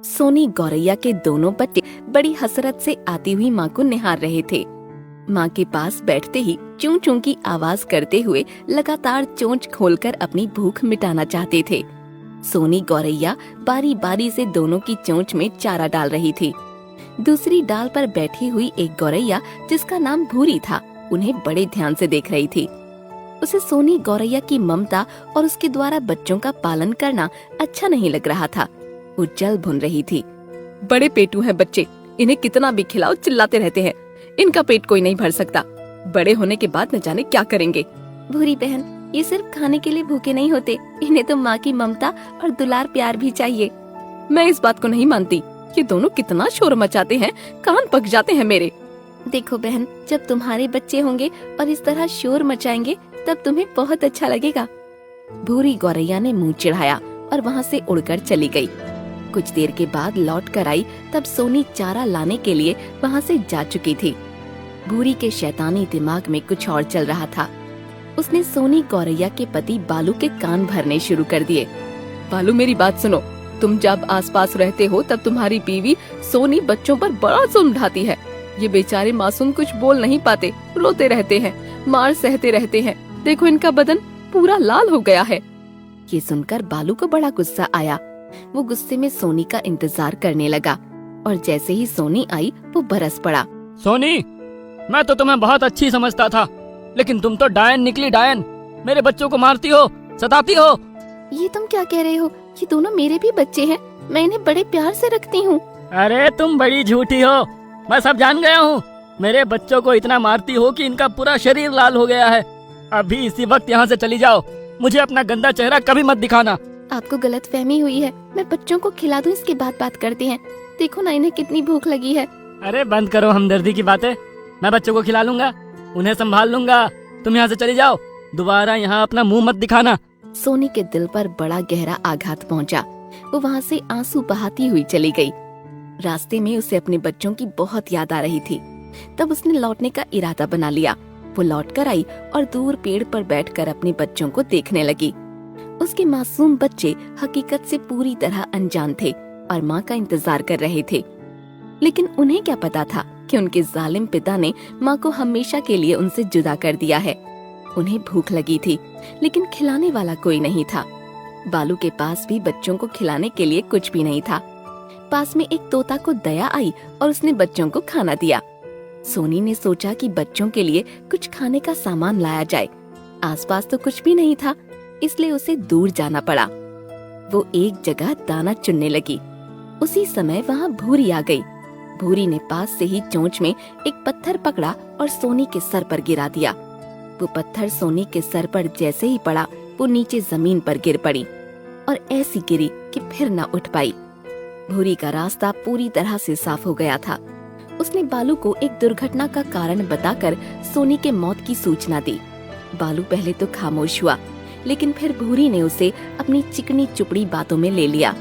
सोनी गौरैया के दोनों बच्चे बड़ी हसरत से आती हुई माँ को निहार रहे थे। माँ के पास बैठते ही चूं चूं की आवाज करते हुए लगातार चोंच खोलकर अपनी भूख मिटाना चाहते थे। सोनी गौरैया बारी बारी से दोनों की चोंच में चारा डाल रही थी। दूसरी डाल पर बैठी हुई एक गौरैया जिसका नाम भूरी था, उन्हें बड़े ध्यान से देख रही थी। उसे सोनी गौरैया की ममता और उसके द्वारा बच्चों का पालन करना अच्छा नहीं लग रहा था। वो जल भुन रही थी। बड़े पेटू हैं बच्चे, इन्हें कितना भी खिलाओ चिल्लाते रहते हैं। इनका पेट कोई नहीं भर सकता। बड़े होने के बाद न जाने क्या करेंगे। भूरी बहन, ये सिर्फ खाने के लिए भूखे नहीं होते, इन्हें तो माँ की ममता और दुलार प्यार भी चाहिए। मैं इस बात को नहीं मानती। ये दोनों कितना शोर मचाते हैं, कान पक जाते हैं मेरे। देखो बहन, जब तुम्हारे बच्चे होंगे और इस तरह शोर मचाएंगे तब तुम्हें बहुत अच्छा लगेगा। भूरी गौरैया ने मुंह चिढ़ाया और वहाँ से उड़कर चली गई। कुछ देर के बाद लौट कर आई तब सोनी चारा लाने के लिए वहाँ से जा चुकी थी। भूरी के शैतानी दिमाग में कुछ और चल रहा था। उसने सोनी गौरैया के पति बालू के कान भरने शुरू कर दिए। बालू, मेरी बात सुनो। तुम जब आसपास रहते हो तब तुम्हारी बीवी सोनी बच्चों पर बड़ा जुल्म ढाती है। ये बेचारे मासूम कुछ बोल नहीं पाते, रोते रहते हैं, मार सहते रहते हैं। देखो इनका बदन पूरा लाल हो गया है। ये सुनकर बालू को बड़ा गुस्सा आया। वो गुस्से में सोनी का इंतजार करने लगा और जैसे ही सोनी आई वो बरस पड़ा। सोनी, मैं तो तुम्हें बहुत अच्छी समझता था, लेकिन तुम तो डायन निकली डायन। मेरे बच्चों को मारती हो, सताती हो। ये तुम क्या कह रहे हो? ये दोनों मेरे भी बच्चे हैं, मैं इन्हें बड़े प्यार से रखती हूँ। अरे तुम बड़ी झूठी हो, मैं सब जान गया हूँ। मेरे बच्चों को इतना मारती हो कि इनका पूरा शरीर लाल हो गया है। अभी इसी वक्त यहाँ से चली जाओ। मुझे अपना गंदा चेहरा कभी मत दिखाना। आपको गलतफहमी हुई है। मैं बच्चों को खिला दूं, इसके बाद बात करते हैं। देखो ना, इन्हें कितनी भूख लगी है। अरे बंद करो हमदर्दी की बातें। मैं बच्चों को खिला लूंगा, उन्हें संभाल लूंगा। तुम यहाँ से चली जाओ, दोबारा यहाँ अपना मुंह मत दिखाना। सोनी के दिल पर बड़ा गहरा आघात पहुँचा। वो वहाँ से आंसू बहाती हुई चली गई। रास्ते में उसे अपने बच्चों की बहुत याद आ रही थी। तब उसने लौटने का इरादा बना लिया। वो लौट कर आई और दूर पेड़ पर बैठकर अपने बच्चों को देखने लगी। उसके मासूम बच्चे हकीकत से पूरी तरह अनजान थे और माँ का इंतजार कर रहे थे। लेकिन उन्हें क्या पता था कि उनके जालिम पिता ने माँ को हमेशा के लिए उनसे जुदा कर दिया है। उन्हें भूख लगी थी, लेकिन खिलाने वाला कोई नहीं था। बालू के पास भी बच्चों को खिलाने के लिए कुछ भी नहीं था। पास में एक तोता को दया आई और उसने बच्चों को खाना दिया। सोनी ने सोचा कि बच्चों के लिए कुछ खाने का सामान लाया जाए। आसपास तो कुछ भी नहीं था, इसलिए उसे दूर जाना पड़ा। वो एक जगह दाना चुनने लगी। उसी समय वहाँ भूरी आ गई। भूरी ने पास से ही चोंच में एक पत्थर पकड़ा और सोनी के सर पर गिरा दिया। वो पत्थर सोनी के सर पर जैसे ही पड़ा, वो नीचे जमीन पर गिर पड़ी और ऐसी गिरी कि फिर न उठ पाई। भूरी का रास्ता पूरी तरह से साफ हो गया था। उसने बालू को एक दुर्घटना का कारण बताकर सोनी के मौत की सूचना दी। बालू पहले तो खामोश हुआ, लेकिन फिर भूरी ने उसे अपनी चिकनी चुपड़ी बातों में ले लिया।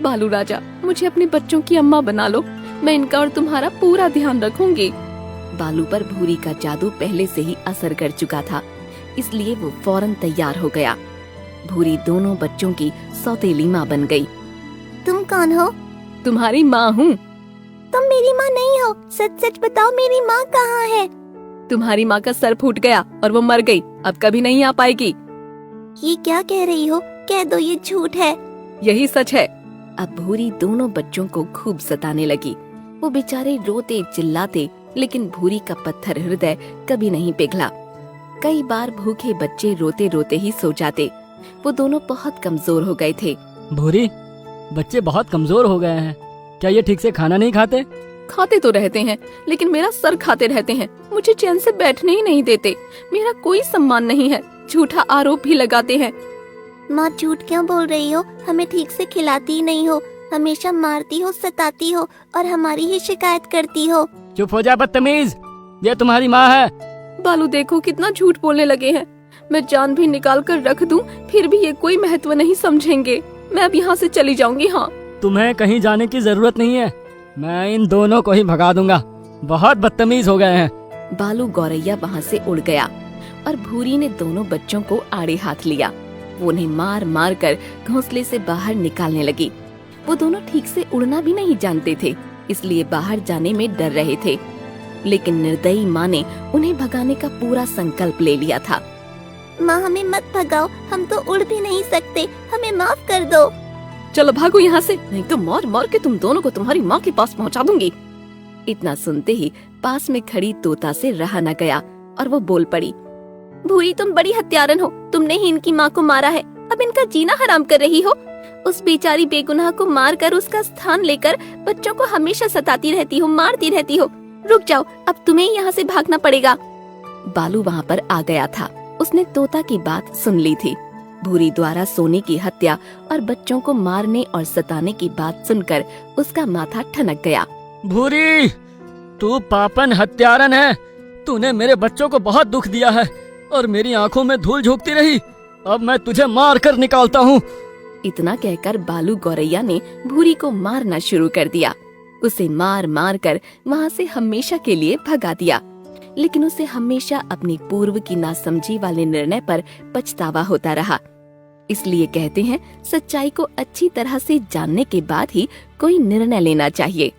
बालू राजा, मुझे अपने बच्चों की अम्मा बना लो। मैं इनका और तुम्हारा पूरा ध्यान रखूंगी। बालू पर भूरी का जादू पहले से ही असर कर चुका था, इसलिए वो फौरन तैयार हो गया। भूरी दोनों बच्चों की सौतेली माँ बन गई। तुम कौन हो? तुम्हारी माँ हूँ। तुम मेरी माँ नहीं हो, सच सच बताओ, मेरी माँ कहाँ है? तुम्हारी माँ का सर फूट गया और वो मर गई, अब कभी नहीं आ पाएगी। ये क्या कह रही हो? कह दो ये झूठ है। यही सच है। अब भूरी दोनों बच्चों को खूब सताने लगी। वो बेचारे रोते चिल्लाते, लेकिन भूरी का पत्थर हृदय कभी नहीं पिघला। कई बार भूखे बच्चे रोते रोते ही सो जाते। वो दोनों बहुत कमजोर हो गए थे। भूरी, बच्चे बहुत कमजोर हो गए हैं। क्या ये ठीक से खाना नहीं खाते? खाते तो रहते हैं, लेकिन मेरा सर खाते रहते हैं। मुझे चैन से बैठने ही नहीं देते। मेरा कोई सम्मान नहीं है। झूठा आरोप भी लगाते हैं। माँ झूठ क्यों बोल रही हो? हमें ठीक से खिलाती ही नहीं हो, हमेशा मारती हो, सताती हो और हमारी ही शिकायत करती हो। चुप हो जा बदतमीज, ये तुम्हारी माँ है। बालू देखो कितना झूठ बोलने लगे हैं। मैं जान भी निकाल कर रख दूं, फिर भी ये कोई महत्व नहीं समझेंगे। मैं अब यहाँ से चली जाऊंगी। हाँ, तुम्हें कहीं जाने की जरूरत नहीं है। मैं इन दोनों को ही भगा दूंगा। बहुत बदतमीज हो गए हैं। बालू गौरैया वहाँ से उड़ गया और भूरी ने दोनों बच्चों को आड़े हाथ लिया। वो उन्हें मार मार कर घोंसले से बाहर निकालने लगी। वो दोनों ठीक से उड़ना भी नहीं जानते थे, इसलिए बाहर जाने में डर रहे थे। लेकिन निर्दयी माँ ने उन्हें भगाने का पूरा संकल्प ले लिया था। माँ हमें मत भगाओ, हम तो उड़ भी नहीं सकते, हमें माफ कर दो। चलो भागो यहाँ से, नहीं तो मार मार के तुम दोनों को तुम्हारी माँ के पास पहुँचा दूंगी। इतना सुनते ही पास में खड़ी तोता से रहा न गया और वो बोल पड़ी, भूरी तुम बड़ी हत्यारन हो, तुमने ही इनकी माँ को मारा है, अब इनका जीना हराम कर रही हो। उस बेचारी बेगुनाह को मारकर उसका स्थान लेकर बच्चों को हमेशा सताती रहती हो, मारती रहती हो। रुक जाओ, अब तुम्हें यहाँ से भागना पड़ेगा। बालू वहाँ पर आ गया था, उसने तोता की बात सुन ली थी। भूरी द्वारा सोने की हत्या और बच्चों को मारने और सताने की बात सुनकर उसका माथा ठनक गया। भूरी, तू पापन हत्यारन है, तूने मेरे बच्चों को बहुत दुख दिया है और मेरी आंखों में धूल झोंकती रही, अब मैं तुझे मार कर निकालता हूँ। इतना कहकर बालू गौरैया ने भूरी को मारना शुरू कर दिया। उसे मार मार कर वहाँ से हमेशा के लिए भगा दिया। लेकिन उसे हमेशा अपनी पूर्व की नासमझी वाले निर्णय पर पछतावा होता रहा। इसलिए कहते हैं, सच्चाई को अच्छी तरह से जानने के बाद ही कोई निर्णय लेना चाहिए।